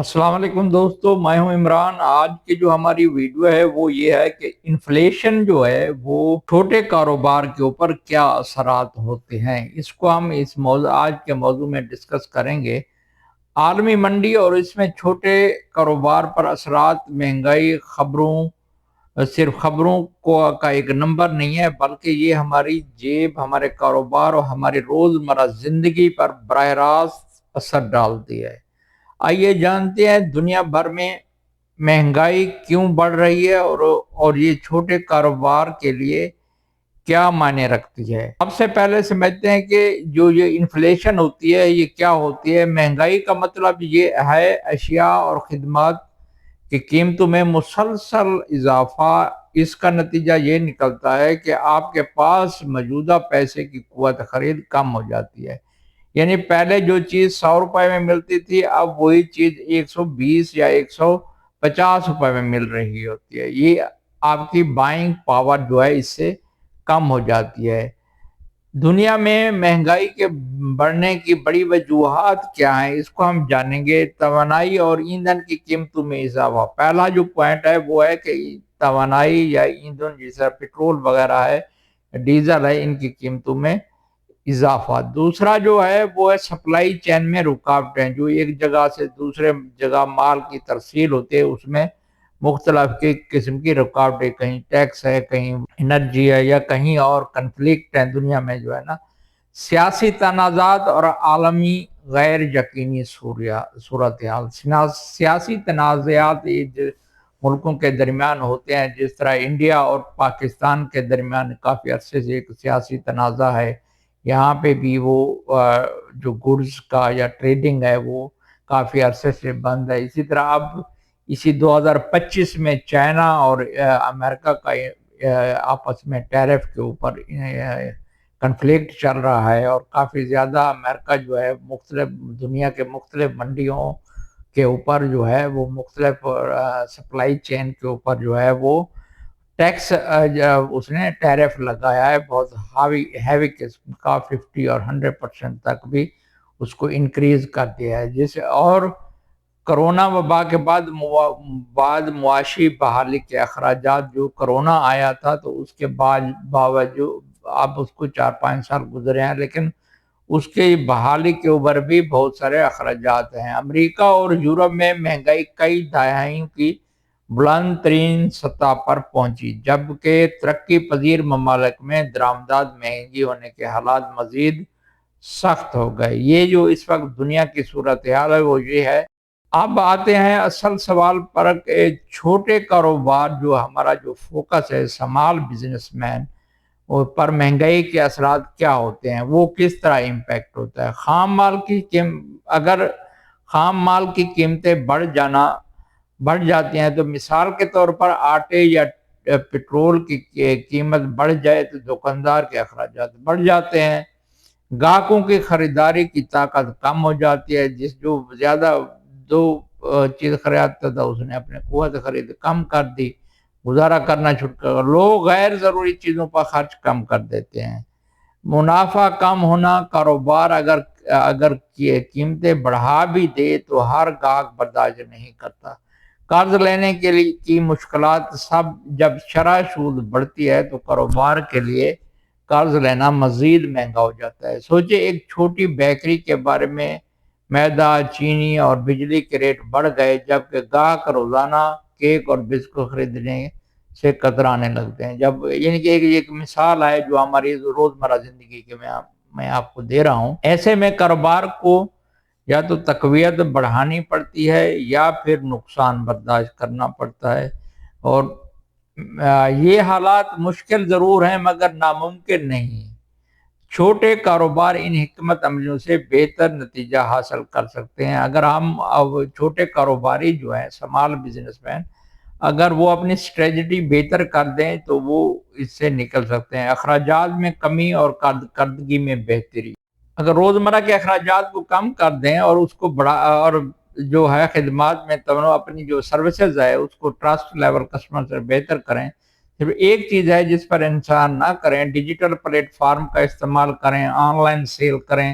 السلام علیکم دوستو، میں ہوں عمران۔ آج کی جو ہماری ویڈیو ہے وہ یہ ہے کہ انفلیشن جو ہے وہ چھوٹے کاروبار کے اوپر کیا اثرات ہوتے ہیں۔ اس کو ہم آج کے موضوع میں ڈسکس کریں گے۔ عالمی منڈی اور اس میں چھوٹے کاروبار پر اثرات، مہنگائی، صرف خبروں کا ایک نمبر نہیں ہے، بلکہ یہ ہماری جیب، ہمارے کاروبار اور ہماری روزمرہ زندگی پر براہ راست اثر ڈالتی ہے۔ آئیے جانتے ہیں دنیا بھر میں مہنگائی کیوں بڑھ رہی ہے اور یہ چھوٹے کاروبار کے لیے کیا معنی رکھتی ہے۔ سب سے پہلے سمجھتے ہیں کہ جو یہ انفلیشن ہوتی ہے یہ کیا ہوتی ہے۔ مہنگائی کا مطلب یہ ہے اشیاء اور خدمات کی قیمتوں میں مسلسل اضافہ۔ اس کا نتیجہ یہ نکلتا ہے کہ آپ کے پاس موجودہ پیسے کی قوت خرید کم ہو جاتی ہے۔ یعنی پہلے جو چیز 100 روپے میں ملتی تھی، اب وہی چیز 120 یا 150 روپے میں مل رہی ہوتی ہے۔ یہ آپ کی بائنگ پاور جو ہے اس سے کم ہو جاتی ہے۔ دنیا میں مہنگائی کے بڑھنے کی بڑی وجوہات کیا ہیں، اس کو ہم جانیں گے۔ توانائی اور ایندھن کی قیمتوں میں اضافہ۔ پہلا جو پوائنٹ ہے وہ ہے کہ توانائی یا ایندھن جیسا پیٹرول وغیرہ ہے، ڈیزل ہے، ان کی قیمتوں میں اضافہ۔ دوسرا جو ہے وہ ہے سپلائی چین میں رکاوٹیں، جو ایک جگہ سے دوسرے جگہ مال کی ترسیل ہوتی ہے، اس میں مختلف قسم کی رکاوٹیں، کہیں ٹیکس ہے، کہیں انرجی ہے، یا کہیں اور کنفلکٹ ہے دنیا میں جو ہے نا۔ سیاسی تنازعات اور عالمی غیر یقینی صورتحال۔ سیاسی تنازعات ملکوں کے درمیان ہوتے ہیں، جس طرح انڈیا اور پاکستان کے درمیان کافی عرصے سے ایک سیاسی تنازع ہے۔ یہاں پہ بھی وہ جو گڈز کا یا ٹریڈنگ ہے وہ کافی عرصے سے بند ہے۔ اسی طرح اب 2025 میں چائنا اور امریکہ کا آپس میں ٹیرف کے اوپر کنفلکٹ چل رہا ہے، اور کافی زیادہ امریکہ جو ہے مختلف دنیا کے مختلف منڈیوں کے اوپر جو ہے وہ مختلف سپلائی چین کے اوپر جو ہے وہ ٹیکس اس نے ٹیرف لگایا ہے، بہت ہیوی قسم کا، 50 اور 100% تک بھی اس کو انکریز کر دیا ہے۔ اور کرونا وبا کے بعد معاشی بحالی کے اخراجات، جو کرونا آیا تھا تو اس کے باوجود اب اس کو 4-5 سال گزرے ہیں، لیکن اس کے بحالی کے اوپر بھی بہت سارے اخراجات ہیں۔ امریکہ اور یورپ میں مہنگائی کئی دہائیوں کی بلند ترین سطح پر پہنچی، جبکہ ترقی پذیر ممالک میں درآمدات مہنگی ہونے کے حالات مزید سخت ہو گئے۔ یہ جو اس وقت دنیا کی صورتحال ہے وہ یہ ہے۔ اب آتے ہیں اصل سوال پر کہ چھوٹے کاروبار جو ہمارا جو فوکس ہے، اسمال بزنس مین، پر مہنگائی کے اثرات کیا ہوتے ہیں، وہ کس طرح امپیکٹ ہوتا ہے۔ اگر خام مال کی قیمتیں بڑھ جاتی ہیں تو مثال کے طور پر آٹے یا پیٹرول کی قیمت بڑھ جائے تو دکاندار کے اخراجات بڑھ جاتے ہیں، گاہکوں کی خریداری کی طاقت کم ہو جاتی ہے۔ جو زیادہ دو چیز خریدتا تھا اس نے اپنے قوت خرید کم کر دی، گزارا کرنا چھوٹ کر لوگ غیر ضروری چیزوں پر خرچ کم کر دیتے ہیں۔ منافع کم ہونا، کاروبار اگر قیمتیں بڑھا بھی دے تو ہر گاہک برداشت نہیں کرتا۔ قرض لینے کے لیے کی مشکلات، جب شرح سود بڑھتی ہے تو کاروبار کے لیے قرض لینا مزید مہنگا ہو جاتا ہے۔ سوچے ایک چھوٹی بیکری کے بارے میں، میدا، چینی اور بجلی کے ریٹ بڑھ گئے، جبکہ گاہک روزانہ کیک اور بسکٹ خریدنے سے کترانے لگتے ہیں۔ یعنی کہ ایک مثال ہے جو ہماری روزمرہ زندگی کے میں آپ کو دے رہا ہوں۔ ایسے میں کاروبار کو یا تو تقویت بڑھانی پڑتی ہے یا پھر نقصان برداشت کرنا پڑتا ہے، اور یہ حالات مشکل ضرور ہیں مگر ناممکن نہیں۔ چھوٹے کاروبار ان حکمت عملیوں سے بہتر نتیجہ حاصل کر سکتے ہیں۔ اگر ہم چھوٹے کاروباری جو ہیں، اسمال بزنس مین، اگر وہ اپنی اسٹریٹجی بہتر کر دیں تو وہ اس سے نکل سکتے ہیں۔ اخراجات میں کمی اور کارکردگی میں بہتری۔ اگر روزمرہ کے اخراجات کو کم کر دیں اور اس کو اور جو ہے خدمات میں اپنی جو سروسز ہے اس کو ٹرسٹ لیول کسٹمر سے بہتر کریں۔ صرف ایک چیز ہے جس پر انسان نہ کریں، ڈیجیٹل پلیٹ فارم کا استعمال کریں، آن لائن سیل کریں،